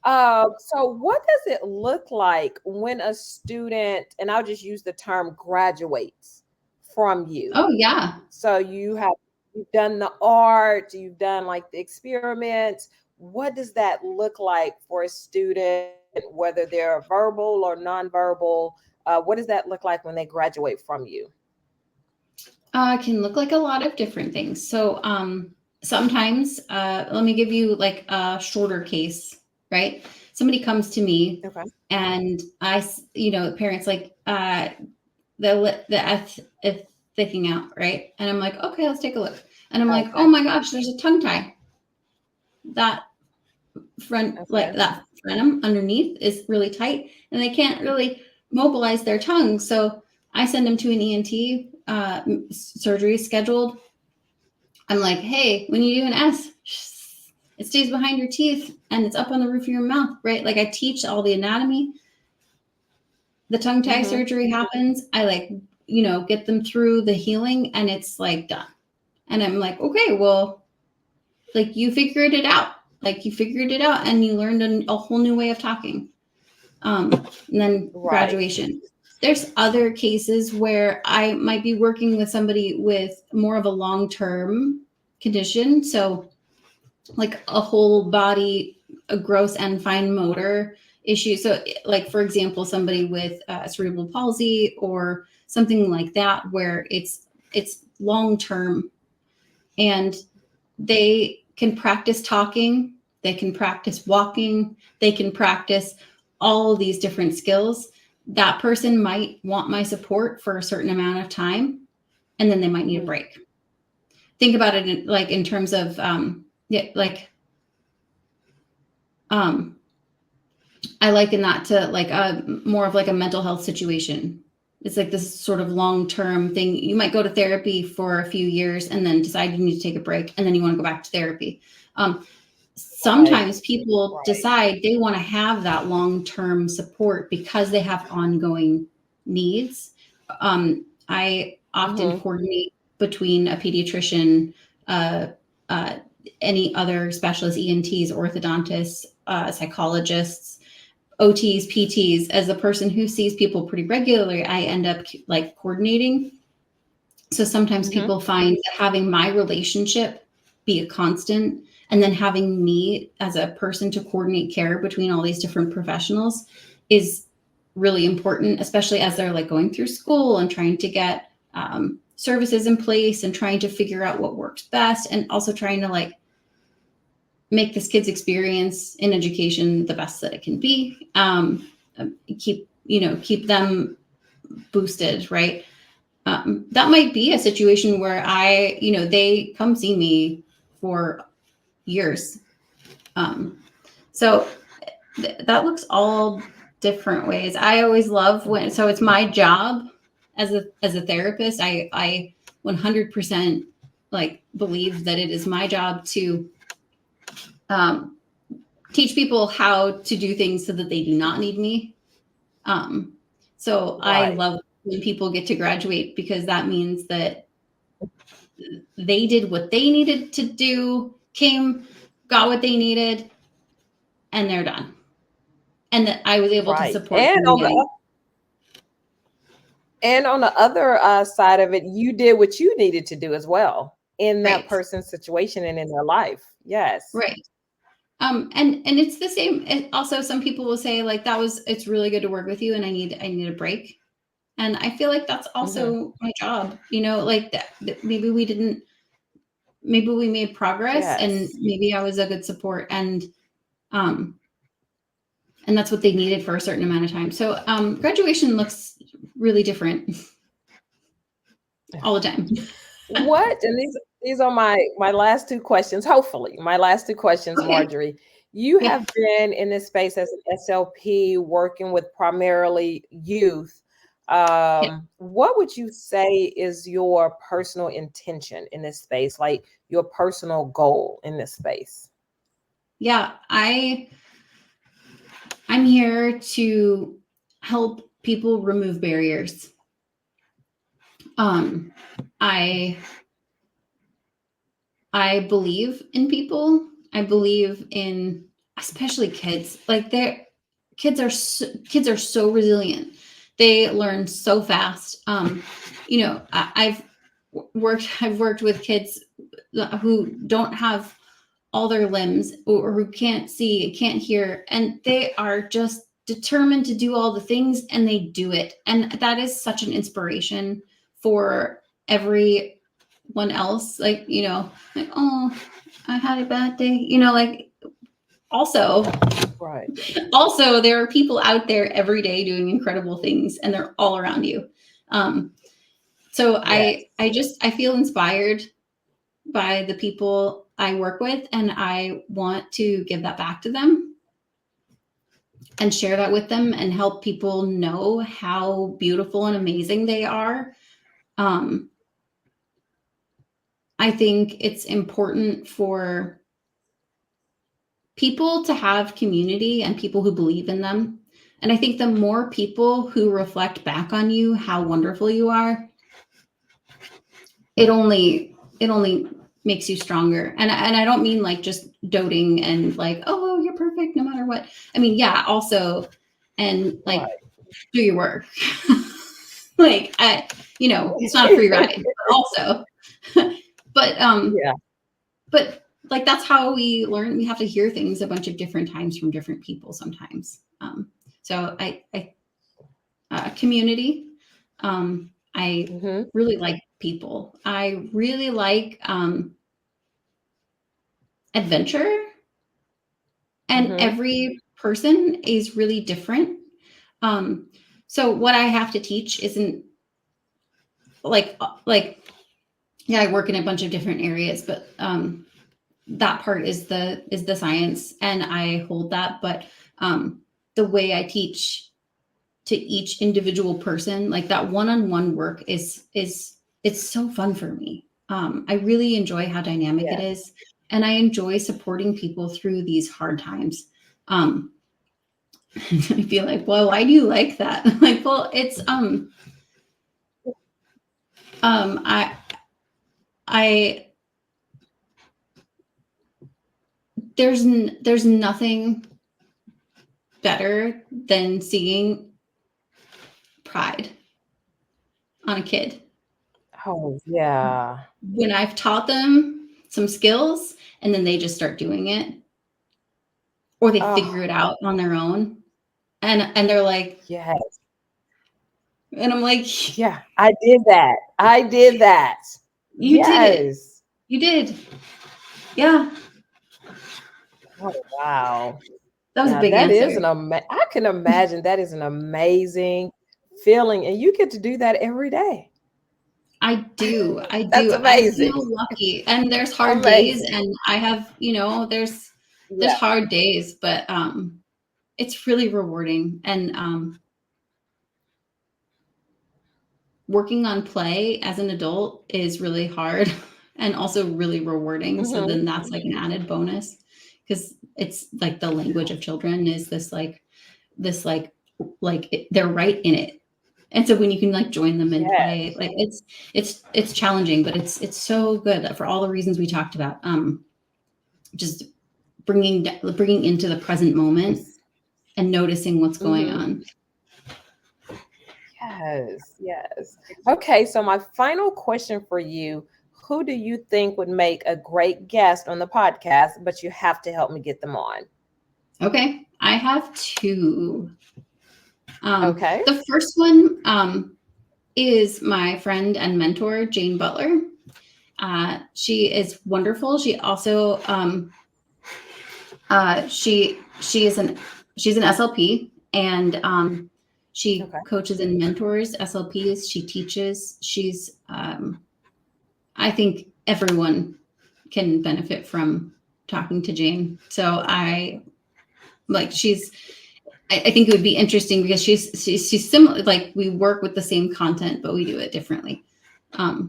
So what does it look like when a student, and I'll just use the term, graduates from you? Oh, yeah. So you've done the art, you've done like the experiments. What does that look like for a student, whether they're verbal or nonverbal? What does that look like when they graduate from you? It can look like a lot of different things. So sometimes, let me give you like a shorter case, right? Somebody comes to me and parents like the F is sticking out, right? And I'm like, okay, let's take a look. And I'm like, oh my gosh, there's a tongue tie. That front, like that frenum underneath is really tight and they can't really mobilize their tongue. So I send them to an ENT. Surgery scheduled. I'm like, hey, when you do an S, it stays behind your teeth and it's up on the roof of your mouth, right? Like I teach all the anatomy. The tongue tie surgery happens. I get them through the healing and it's like done. And I'm like, okay, well, like you figured it out. And you learned a whole new way of talking. And then graduation. There's other cases where I might be working with somebody with more of a long-term condition. So like a whole body, a gross and fine motor issue. So like, for example, somebody with cerebral palsy or something like that, where it's long-term and they can practice talking, they can practice walking, they can practice all of these different skills. That person might want my support for a certain amount of time, and then they might need a break. Think about it in terms of, I liken that to like more of like a mental health situation. It's like this sort of long-term thing. You might go to therapy for a few years and then decide you need to take a break, and then you want to go back to therapy. Sometimes people decide they want to have that long-term support because they have ongoing needs. I often coordinate between a pediatrician, any other specialists, ENTs, orthodontists, psychologists, OTs, PTs. As a person who sees people pretty regularly, I end up like coordinating. So sometimes people find that having my relationship be a constant, and then having me as a person to coordinate care between all these different professionals is really important, especially as they're like going through school and trying to get services in place and trying to figure out what works best, and also trying to like make this kid's experience in education the best that it can be. Keep them boosted, right? That might be a situation where they come see me for years. So that looks all different ways. I always love so it's my job as a therapist, I 100% like believe that it is my job to teach people how to do things so that they do not need me. So I Right. love when people get to graduate, because that means that they did what they needed to do, got what they needed, and they're done. And that I was able to Right. support them getting. And on the other side of it, you did what you needed to do as well in that Right. person's situation and in their life. Yes. Right. And it's the same. Also, some people will say like, it's really good to work with you, and I need a break. And I feel like that's also my job, like that maybe we made progress, and Yes. maybe I was a good support, and that's what they needed for a certain amount of time. So graduation looks really different all the time. What? And these are my last two questions. Hopefully, my last two questions, Okay. Marjorie. You Yeah. have been in this space as an SLP, working with primarily youth. Yeah. What would you say is your personal intention in this space, like your personal goal in this space? Yeah, I'm here to help people remove barriers. I believe in people. I believe in especially kids. Like kids are so resilient. They learn so fast. I've worked with kids who don't have all their limbs, or who can't see, can't hear, and they are just determined to do all the things, and they do it. And that is such an inspiration for everyone else. Like, like, oh, I had a bad day, like, also Right. there are people out there every day doing incredible things, and they're all around you. So Yes. I feel inspired by the people I work with, and I want to give that back to them and share that with them and help people know how beautiful and amazing they are. I think it's important for people to have community and people who believe in them. And I think the more people who reflect back on you how wonderful you are, it only makes you stronger. And I don't mean like just doting and like, oh, you're perfect no matter what. I mean, yeah, also, and like, Right. do your work. Like, it's not a free ride, but also, but Yeah. but like, that's how we learn. We have to hear things a bunch of different times from different people sometimes. So community. I Mhm. really like people. I really like adventure, and Mhm. every person is really different. So what I have to teach isn't like yeah, I work in a bunch of different areas, but that part is the science, and I hold that. But the way I teach to each individual person, like that one-on-one work is it's so fun for me. I really enjoy how dynamic it Yeah. is, and I enjoy supporting people through these hard times. I feel like, well, why do you like that? Like, well, it's I there's nothing better than seeing pride on a kid Oh, yeah. when I've taught them some skills, and then they just start doing it, or they figure Oh, it out on their own, and they're like, yes. and I'm like, Yeah, I did that. I did that. you did it. Yes. You did. Yeah. Oh, wow. That was a Now big that is answer. I can imagine that is an amazing feeling, and you get to do that every day. I do. I That's do. I amazing. feel lucky. And there's hard days, Amazing. and I have, there's Yeah. hard days, but it's really rewarding. And working on play as an adult is really hard and also really rewarding. So Mhm. then that's like an added bonus, because it's like the language of children is this they're right in it. And so when you can like join them and Yes. play, like it's challenging, but it's so good for all the reasons we talked about. Just bringing into the present moment and noticing what's going Mhm. on. Yes, yes. Okay, so my final question for you, who do you think would make a great guest on the podcast, but you have to help me get them on? Okay, I have two. Okay. The first one is my friend and mentor, Jane Butler. She is wonderful. She also she's an SLP, and she Okay. coaches and mentors SLPs. She teaches. She's I think everyone can benefit from talking to Jane. So I think it would be interesting because she's similar. Like we work with the same content, but we do it differently. So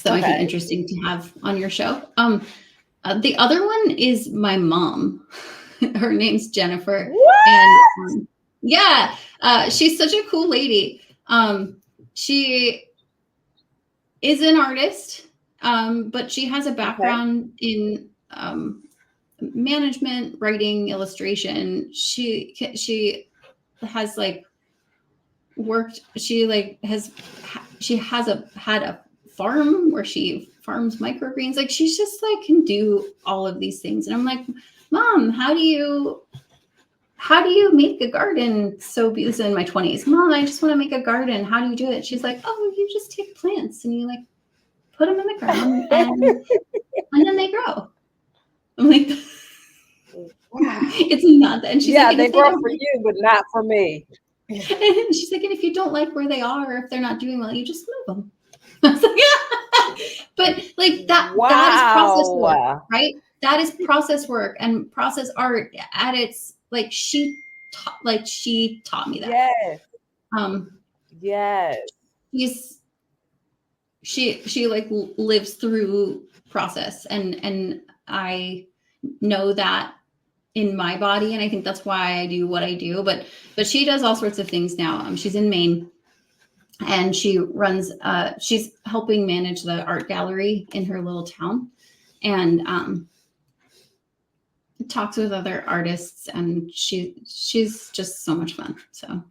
that might be Okay. interesting to have on your show. The other one is my mom. Her name's Jennifer, What? and yeah, she's such a cool lady. She is an artist, but she has a Okay. background in management, writing, illustration. She has like worked. She had a farm where she farms microgreens. Like she's just like can do all of these things, and I'm like, Mom, how do you make a garden so beautiful? In my 20s, Mom, I just want to make a garden. How do you do it? She's like, oh, you just take plants and you like put them in the ground and then they grow. I'm like, Wow. it's not that. And she's Yeah, like, they grow for you, but not for me. and she's like, and if you don't like where they are, or if they're not doing well, you just move them. I was like, yeah. But like that is process work, Wow. right? That is process work and process art at its like she taught me that. Yes. Um Yes. she like lives through process, and I know that in my body, and I think that's why I do what I do. But she does all sorts of things now. She's in Maine, and she runs she's helping manage the art gallery in her little town, and talks with other artists, and she's just so much fun. So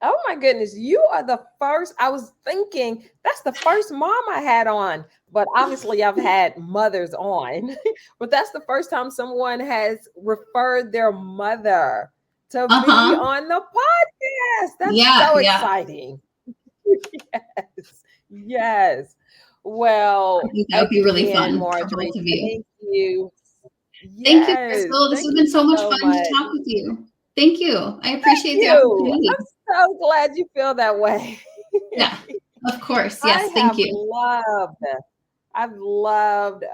Oh my goodness, you are the first. I was thinking that's the first mom I had on, but obviously I've had mothers on, but that's the first time someone has referred their mother to be on the podcast. That's so exciting. Yes. Yes. Well, I think that would be really again, fun for Marjorie, both of you. thank you. Thank you, Yes, Crystal. This thank has you been so much so fun much. to talk with you. Thank you. I appreciate the You. opportunity. I'm so glad you feel that way. Yeah, of course. Yes, thank you. I've loved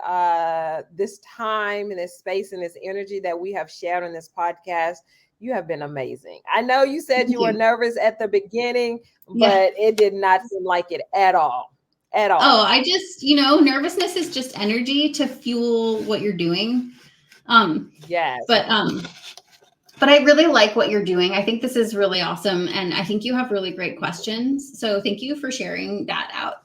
this time and this space and this energy that we have shared on this podcast. You have been amazing. I know you said Thank you were you. nervous at the beginning, Yeah. but it did not seem like it at all. At all. Oh, I just, nervousness is just energy to fuel what you're doing. Yes. But I really like what you're doing. I think this is really awesome. And I think you have really great questions. So thank you for sharing that out.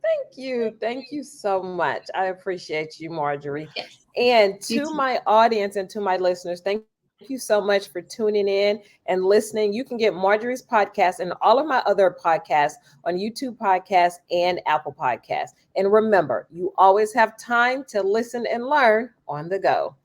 Thank you. Thank you so much. I appreciate you, Marjorie. Yes. And to my audience and to my listeners, thank you so much for tuning in and listening. You can get Marjorie's podcast and all of my other podcasts on YouTube Podcasts and Apple Podcasts. And remember, you always have time to listen and learn on the go.